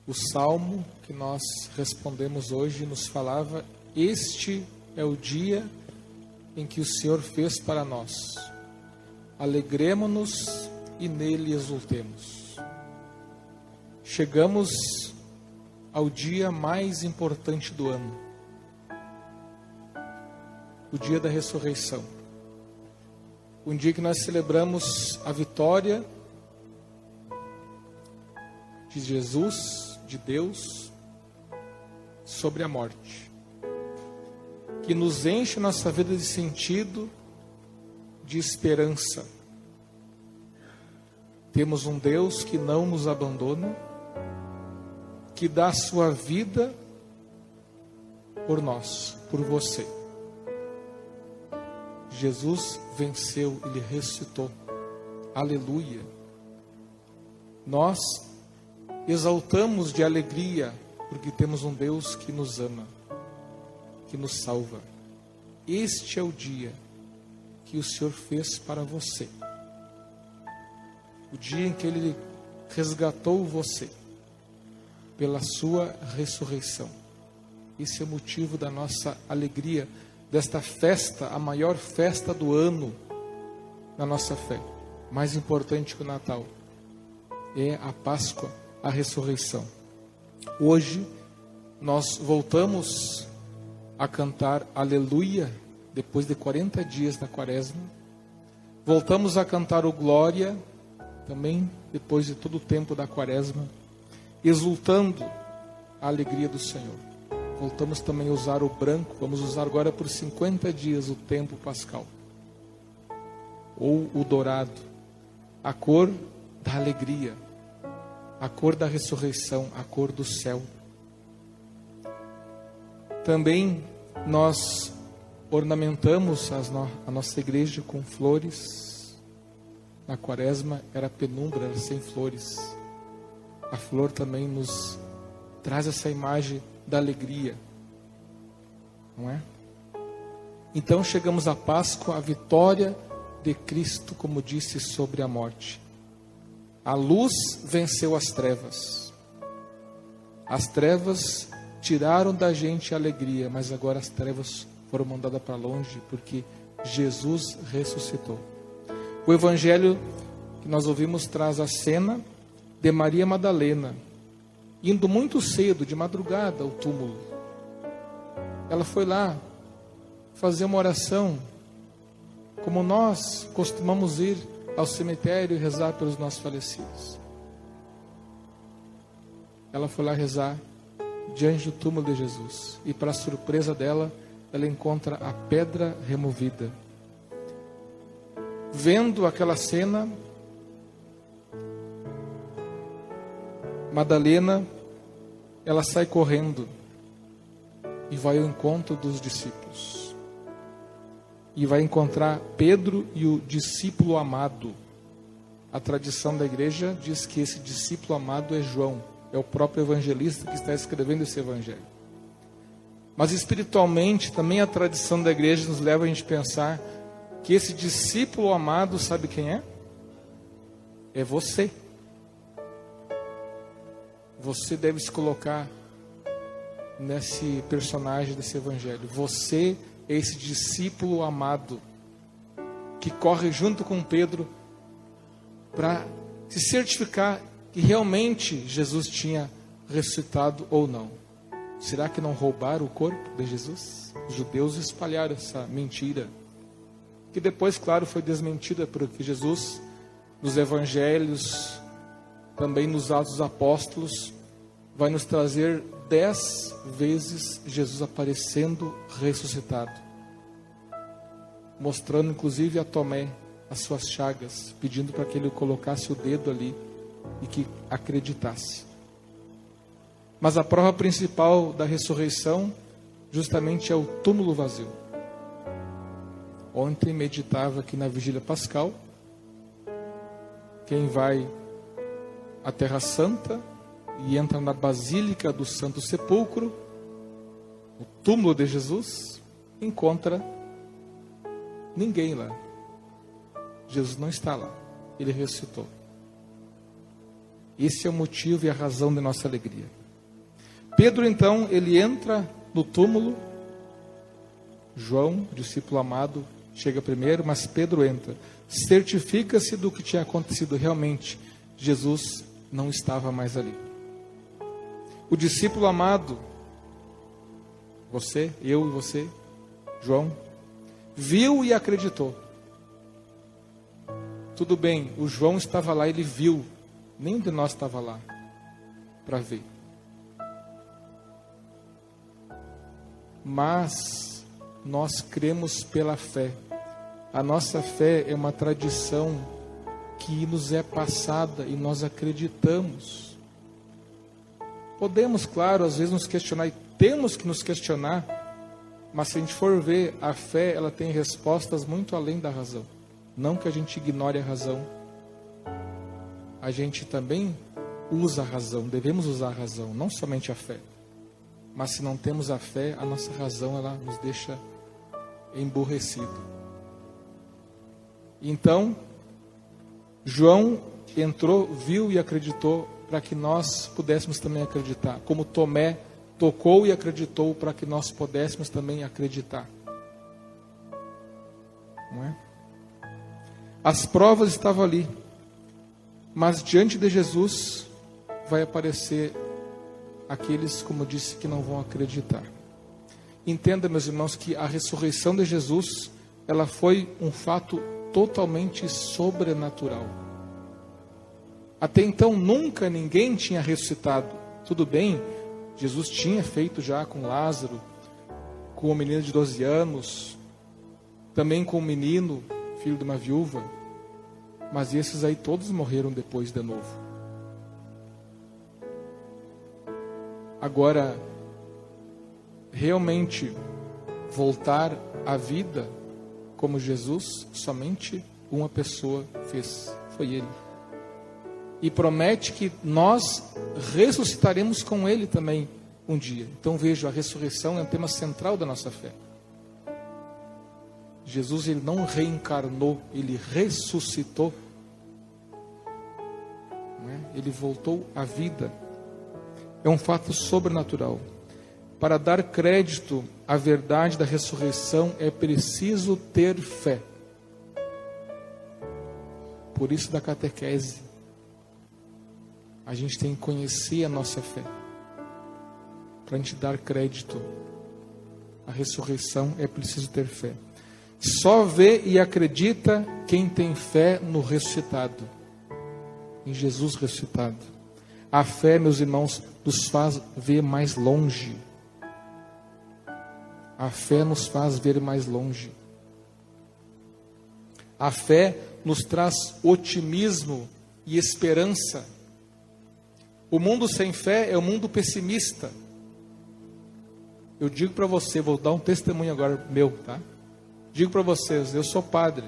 O salmo que nós respondemos hoje nos falava: este é o dia em que o Senhor fez para nós. Alegremo-nos e nele exultemos. Chegamos ao dia mais importante do ano, o dia da ressurreição. Um dia que nós celebramos a vitória de Jesus, de Deus, sobre a morte, que nos enche nossa vida de sentido, de esperança. Temos um Deus que não nos abandona, que dá a sua vida por nós, por você. Jesus venceu, Ele ressuscitou. Aleluia. Nós exaltamos de alegria, porque temos um Deus que nos ama, que nos salva. Este é o dia que o Senhor fez para você. O dia em que Ele resgatou você pela sua ressurreição. Esse é o motivo da nossa alegria, desta festa, a maior festa do ano na nossa fé. Mais importante que o Natal é a Páscoa, a ressurreição. Hoje nós voltamos a cantar Aleluia, depois de 40 dias da Quaresma. Voltamos a cantar o Glória, também depois de todo o tempo da Quaresma, exultando a alegria do Senhor. Voltamos também a usar o branco. Vamos usar agora por 50 dias o tempo pascal, ou o dourado, a cor da alegria, a cor da ressurreição, a cor do céu. Também nós ornamentamos a nossa igreja com flores. Na Quaresma era penumbra, era sem flores. A flor também nos traz essa imagem da alegria, não é? Então chegamos à Páscoa, a vitória de Cristo, como disse, sobre a morte. A luz venceu as trevas. As trevas tiraram da gente a alegria, mas agora as trevas foram mandadas para longe, porque Jesus ressuscitou. O evangelho que nós ouvimos traz a cena de Maria Madalena, indo muito cedo, de madrugada, ao túmulo. Ela foi lá fazer uma oração, como nós costumamos ir ao cemitério e rezar pelos nossos falecidos. Ela foi lá rezar diante do túmulo de Jesus. E, para surpresa dela, ela encontra a pedra removida. Vendo aquela cena, Madalena, ela sai correndo e vai ao encontro dos discípulos. E vai encontrar Pedro e o discípulo amado. A tradição da igreja diz que esse discípulo amado é João. É o próprio evangelista que está escrevendo esse evangelho. Mas espiritualmente, também a tradição da igreja nos leva a gente pensar que esse discípulo amado, sabe quem é? É você. Você deve se colocar nesse personagem desse evangelho. Você é esse discípulo amado que corre junto com Pedro para se certificar que realmente Jesus tinha ressuscitado ou não. Será que não roubaram o corpo de Jesus? Os judeus espalharam essa mentira, que depois, claro, foi desmentida, porque Jesus, nos evangelhos, também nos Atos dos Apóstolos, vai nos trazer 10 vezes Jesus aparecendo ressuscitado, mostrando inclusive a Tomé as suas chagas, pedindo para que ele colocasse o dedo ali e que acreditasse. Mas a prova principal da ressurreição justamente é o túmulo vazio. Ontem meditava aqui na Vigília Pascal. Quem vai à Terra Santa e entra na Basílica do Santo Sepulcro, o túmulo de Jesus, encontra ninguém lá. Jesus não está lá, ele ressuscitou. Esse é o motivo e a razão da nossa alegria. Pedro, então, ele entra no túmulo. João, discípulo amado, chega primeiro, mas Pedro entra. Certifica-se do que tinha acontecido realmente. Jesus não estava mais ali. O discípulo amado, você, eu e você, João, viu e acreditou. Tudo bem, o João estava lá, ele viu. Nenhum de nós estava lá para ver. Mas nós cremos pela fé. A nossa fé é uma tradição que nos é passada e nós acreditamos. Podemos, claro, às vezes nos questionar, e temos que nos questionar, mas se a gente for ver, a fé ela tem respostas muito além da razão. Não que a gente ignore a razão. A gente também usa a razão, devemos usar a razão, não somente a fé. Mas se não temos a fé, a nossa razão ela nos deixa emburrecido. Então, João entrou, viu e acreditou para que nós pudéssemos também acreditar. Como Tomé tocou e acreditou para que nós pudéssemos também acreditar. Não é? As provas estavam ali. Mas diante de Jesus vai aparecer aqueles, como eu disse, que não vão acreditar. Entenda, meus irmãos, que a ressurreição de Jesus, ela foi um fato totalmente sobrenatural. Até então nunca ninguém tinha ressuscitado. Tudo bem, Jesus tinha feito já com Lázaro, com o menino de 12 anos, também com o menino, filho de uma viúva, mas esses aí todos morreram depois de novo. Agora, realmente voltar à vida como Jesus, somente uma pessoa fez, foi Ele. E promete que nós ressuscitaremos com Ele também um dia. Então veja, a ressurreição é um tema central da nossa fé. Jesus ele não reencarnou, Ele ressuscitou. Não é? Ele voltou à vida. É um fato sobrenatural. Para dar crédito à verdade da ressurreição é preciso ter fé. Por isso da catequese, a gente tem que conhecer a nossa fé. Para a gente dar crédito à ressurreição é preciso ter fé. Só vê e acredita quem tem fé no ressuscitado, em Jesus ressuscitado. A fé, meus irmãos, nos faz ver mais longe. A fé nos faz ver mais longe. A fé nos traz otimismo e esperança. O mundo sem fé é um mundo pessimista. Eu digo para você, vou dar um testemunho agora meu, tá? Digo para vocês, eu sou padre.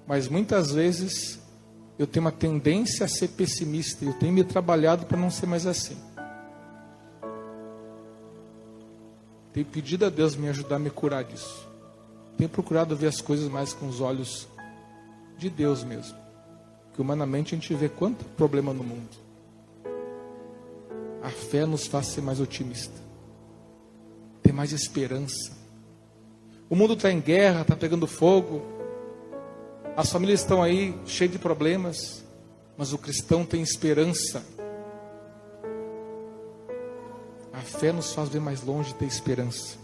Mas muitas vezes eu tenho uma tendência a ser pessimista. Eu tenho me trabalhado para não ser mais assim. Tenho pedido a Deus me ajudar a me curar disso. Tenho procurado ver as coisas mais com os olhos de Deus mesmo. Que humanamente a gente vê quanto problema no mundo. A fé nos faz ser mais otimista. Ter mais esperança. O mundo está em guerra, está pegando fogo. As famílias estão aí cheias de problemas. Mas o cristão tem esperança. A fé nos faz ver mais longe e ter esperança.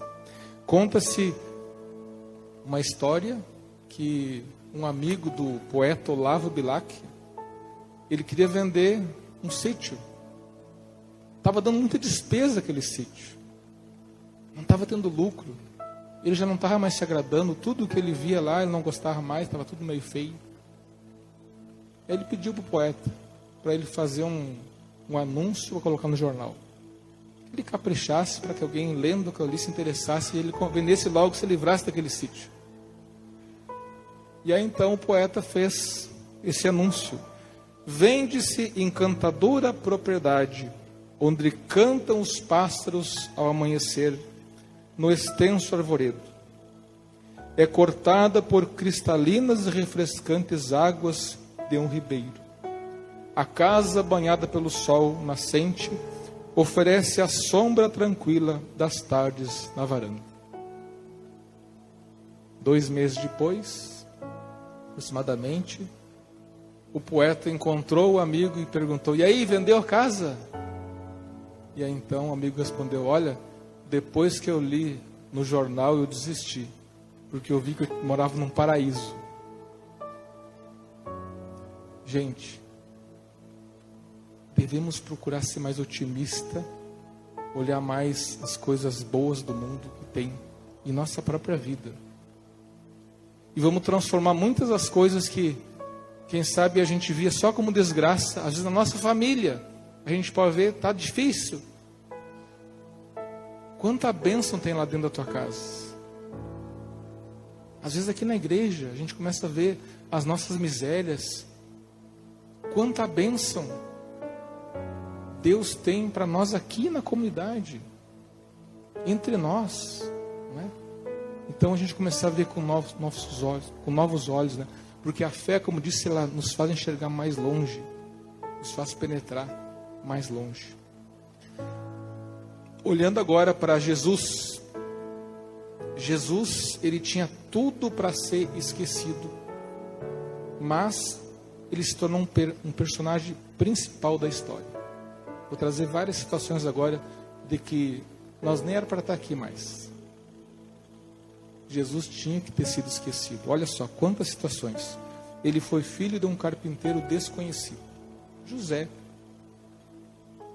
Conta-se uma história que um amigo do poeta Olavo Bilac, ele queria vender um sítio. Estava dando muita despesa aquele sítio. Não estava tendo lucro. Ele já não estava mais se agradando. Tudo que ele via lá, ele não gostava mais. Estava tudo meio feio. Aí ele pediu para o poeta, para ele fazer um anúncio para colocar no jornal. Ele caprichasse para que alguém lendo aquilo ali se interessasse e ele vendesse logo, se livrasse daquele sítio. E aí então o poeta fez esse anúncio. Vende-se encantadora propriedade, onde cantam os pássaros ao amanhecer, no extenso arvoredo. É cortada por cristalinas e refrescantes águas de um ribeiro. A casa banhada pelo sol nascente oferece a sombra tranquila das tardes na varanda. 2 meses depois, aproximadamente, o poeta encontrou o amigo e perguntou: e aí, vendeu a casa? E aí então o amigo respondeu: olha, depois que eu li no jornal eu desisti, porque eu vi que eu morava num paraíso. Gente, devemos procurar ser mais otimista, olhar mais as coisas boas do mundo que tem em nossa própria vida. E vamos transformar muitas das coisas que, quem sabe, a gente via só como desgraça. Às vezes na nossa família, a gente pode ver, está difícil. Quanta bênção tem lá dentro da tua casa. Às vezes aqui na igreja, a gente começa a ver as nossas misérias. Quanta bênção Deus tem para nós aqui na comunidade, entre nós, né? Então a gente começa a ver com novos olhos, né? Porque a fé, como disse, ela nos faz enxergar mais longe, nos faz penetrar mais longe. Olhando agora para Jesus, ele tinha tudo para ser esquecido, mas ele se tornou um personagem principal da história. Vou trazer várias situações agora de que nós nem era para estar aqui mais. Jesus tinha que ter sido esquecido. Olha só quantas situações. Ele foi filho de um carpinteiro desconhecido, José,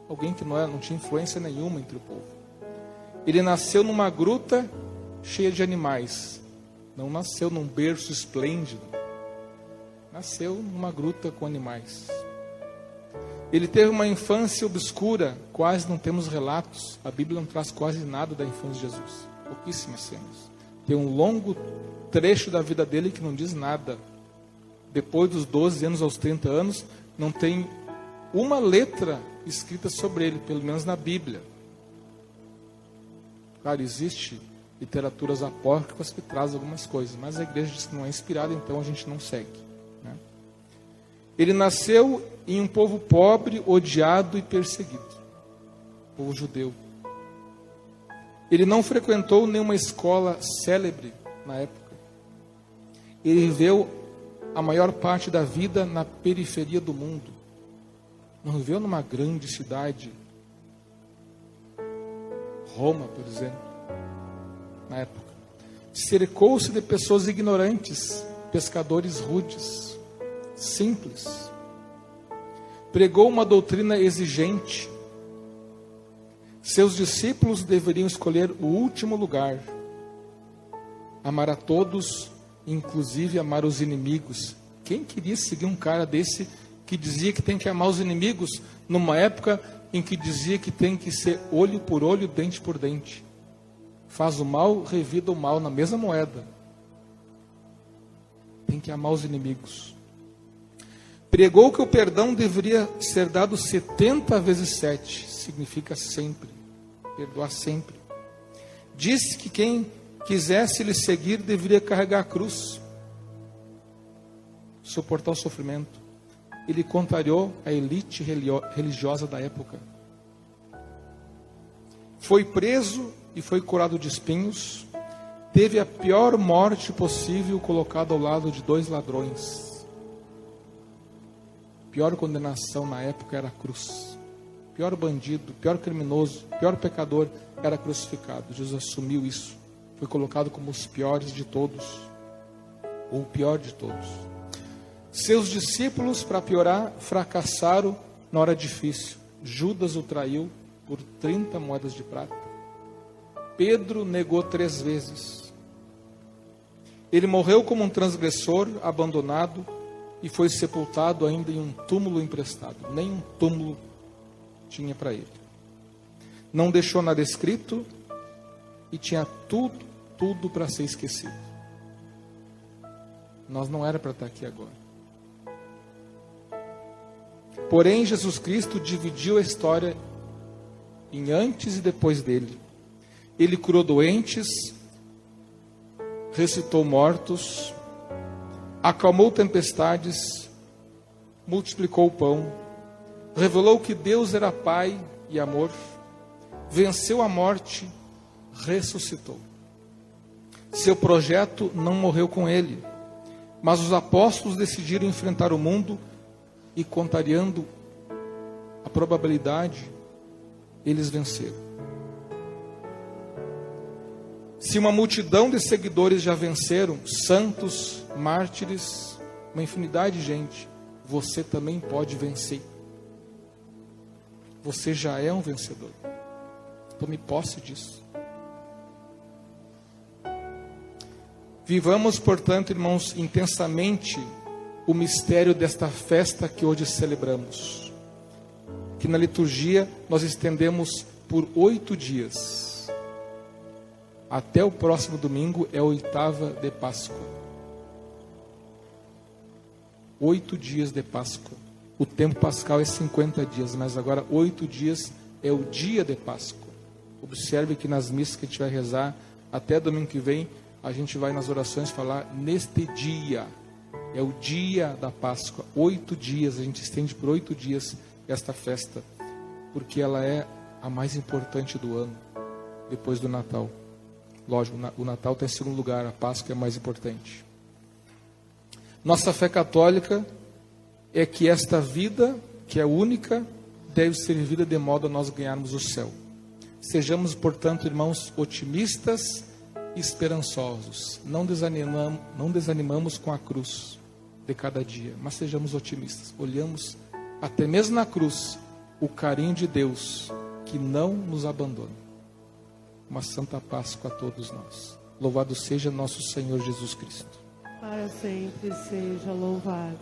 alguém que não tinha influência nenhuma entre o povo. Ele nasceu numa gruta cheia de animais, não nasceu num berço esplêndido, nasceu numa gruta com animais. Ele teve uma infância obscura, quase não temos relatos, a Bíblia não traz quase nada da infância de Jesus, pouquíssimas cenas. Tem um longo trecho da vida dele que não diz nada. Depois dos 12 anos aos 30 anos, não tem uma letra escrita sobre ele, pelo menos na Bíblia. Claro, existe literaturas apócrifas que trazem algumas coisas, mas a igreja diz que não é inspirada, então a gente não segue, né? Ele nasceu em um povo pobre, odiado e perseguido, povo judeu. Ele não frequentou nenhuma escola célebre na época. Ele viveu a maior parte da vida na periferia do mundo. Não viveu numa grande cidade. Roma, por exemplo, na época. Cercou-se de pessoas ignorantes, pescadores rudes, simples. Pregou uma doutrina exigente. Seus discípulos deveriam escolher o último lugar. Amar a todos, inclusive amar os inimigos. Quem queria seguir um cara desse que dizia que tem que amar os inimigos numa época em que dizia que tem que ser olho por olho, dente por dente? Faz o mal, revida o mal na mesma moeda. Tem que amar os inimigos. Pregou que o perdão deveria ser dado 70 vezes 7. Significa sempre. Perdoar sempre. Disse que quem quisesse lhe seguir deveria carregar a cruz, suportar o sofrimento. Ele contrariou a elite religiosa da época. Foi preso e foi curado de espinhos. Teve a pior morte possível, colocado ao lado de 2 ladrões. Pior condenação na época era a cruz. Pior bandido, pior criminoso, pior pecador era crucificado. Jesus assumiu isso. Foi colocado como os piores de todos, ou o pior de todos. Seus discípulos, para piorar, fracassaram na hora difícil. Judas o traiu por 30 moedas de prata. Pedro negou 3 vezes. Ele morreu como um transgressor, abandonado, e foi sepultado ainda em um túmulo emprestado. Nem um túmulo tinha para ele. Não deixou nada escrito e tinha tudo para ser esquecido. Nós não era para estar aqui agora. Porém, Jesus Cristo dividiu a história em antes e depois dele. Ele curou doentes, ressuscitou mortos, acalmou tempestades, multiplicou o pão, revelou que Deus era Pai e amor, venceu a morte, ressuscitou. Seu projeto não morreu com ele, mas os apóstolos decidiram enfrentar o mundo e, contrariando a probabilidade, eles venceram. Se uma multidão de seguidores já venceram, santos, mártires, uma infinidade de gente, você também pode vencer. Você já é um vencedor. Tome posse disso. Vivamos, portanto, irmãos, intensamente o mistério desta festa que hoje celebramos, que na liturgia nós estendemos por 8 dias. Até o próximo domingo é a 8ª de Páscoa. 8 dias de Páscoa. O tempo pascal é 50 dias, mas agora 8 dias é o dia de Páscoa. Observe que nas missas que a gente vai rezar, até domingo que vem, a gente vai nas orações falar neste dia. É o dia da Páscoa. 8 dias, a gente estende por 8 dias esta festa, porque ela é a mais importante do ano, depois do Natal. Lógico, o Natal está em segundo lugar, a Páscoa é mais importante. Nossa fé católica é que esta vida, que é única, deve ser vivida de modo a nós ganharmos o céu. Sejamos, portanto, irmãos, otimistas e esperançosos. Não desanimamos com a cruz de cada dia, mas sejamos otimistas. Olhamos até mesmo na cruz o carinho de Deus que não nos abandona. Uma santa Páscoa a todos nós. Louvado seja nosso Senhor Jesus Cristo. Para sempre seja louvado.